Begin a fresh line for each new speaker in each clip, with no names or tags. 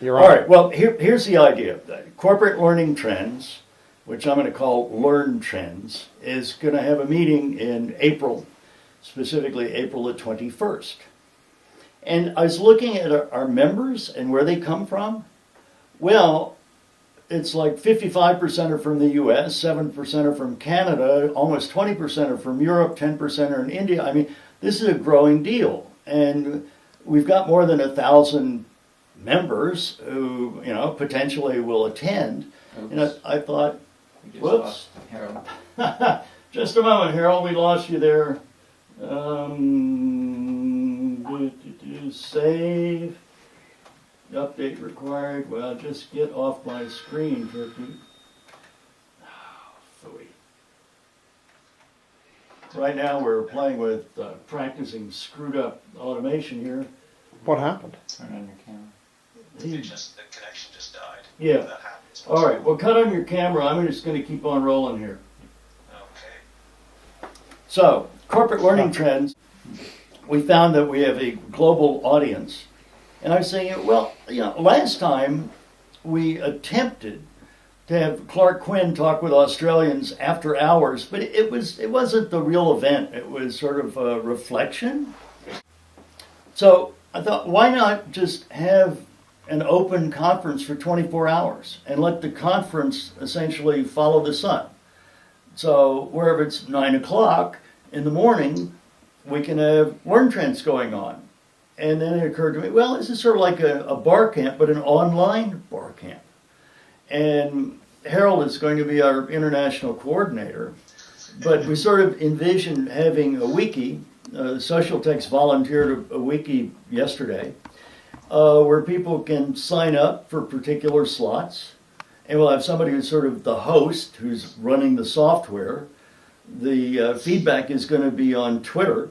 You're
All
on.
right, well, here's the idea. Corporate Learning Trends, which I'm going to call Learn Trends, is going to have a meeting in April, specifically April the 21st. And I was looking at our members and where they come from. Well, it's like 55% are from the US, 7% are from Canada, almost 20% are from Europe, 10% are in India. I mean, this is a growing deal. And we've got more than 1,000 members who, potentially will attend.
Oops.
And I thought,
We just
whoops.
lost Harold.
Just a moment, Harold, we lost you there. Save. Update required. Well, just get off my screen, Turkey. Phooey. Right now we're playing with practicing screwed up automation here.
What happened?
Turn on your camera.
The connection just died.
Yeah.
That happens.
All right, well, cut on your camera. I'm just going to keep on rolling here.
Okay.
So, corporate learning trends, we found that we have a global audience. And I was saying, well, last time we attempted to have Clark Quinn talk with Australians after hours, but it wasn't the real event. It was sort of a reflection. So I thought, why not just have an open conference for 24 hours and let the conference essentially follow the sun? So wherever it's 9 o'clock in the morning, we can have learn trends going on. And then it occurred to me, well, this is sort of like a bar camp, but an online bar camp. And Harold is going to be our international coordinator, but we sort of envisioned having a wiki. Social Tech's volunteered a wiki yesterday, where people can sign up for particular slots. And we'll have somebody who's sort of the host, who's running the software. The feedback is going to be on Twitter.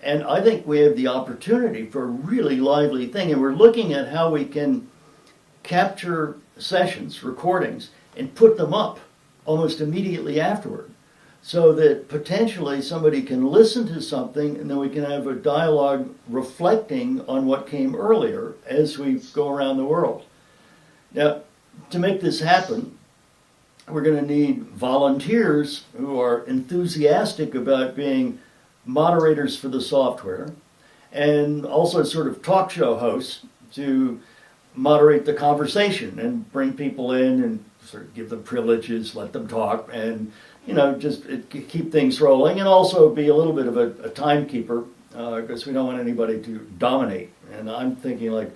And I think we have the opportunity for a really lively thing. And we're looking at how we can capture sessions, recordings, and put them up almost immediately afterward, so that potentially somebody can listen to something and then we can have a dialogue reflecting on what came earlier as we go around the world. Now, to make this happen, we're going to need volunteers who are enthusiastic about being moderators for the software, and also sort of talk show hosts to moderate the conversation and bring people in and sort of give them privileges, let them talk, and just keep things rolling, and also be a little bit of a timekeeper, because we don't want anybody to dominate. And I'm thinking like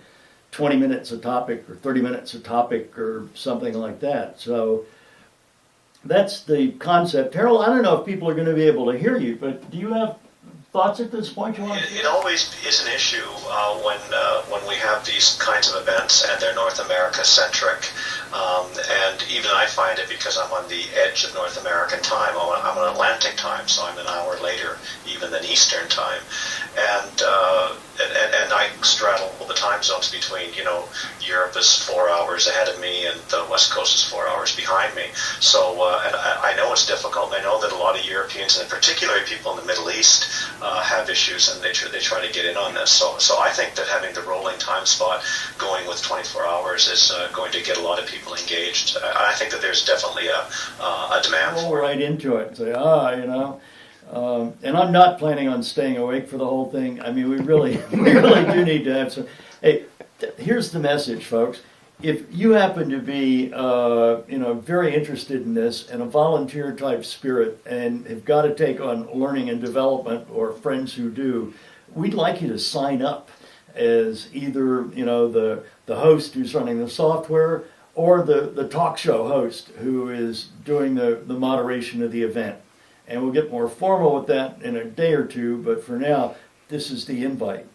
20 minutes a topic or 30 minutes a topic or something like that. So that's the concept. Harold, I don't know if people are going to be able to hear you, but do you have thoughts at this point you want to
It always is an issue when we have these kinds of events and they're North America centric. And even I find it, because I'm on the edge of North American time. I'm on Atlantic time, so I'm an hour later even than Eastern time. And I straddle the time zones between, Europe is 4 hours ahead of me and the West Coast is 4 hours behind me. So, and I know it's difficult. I know that a lot of Europeans, and particularly people in the Middle East, have issues, and they try to get in on this. So I think that having the rolling time spot going with 24 hours is going to get a lot of people engaged. I think that there's definitely a demand
roll
for it.
right into it and say, and I'm not planning on staying awake for the whole thing. I mean, we really do need to have some. Hey, here's the message, folks. If you happen to be, very interested in this and a volunteer type spirit and have got to take on learning and development, or friends who do, we'd like you to sign up as either, the host who's running the software, or the talk show host who is doing the moderation of the event. And we'll get more formal with that in a day or two, but for now, this is the invite.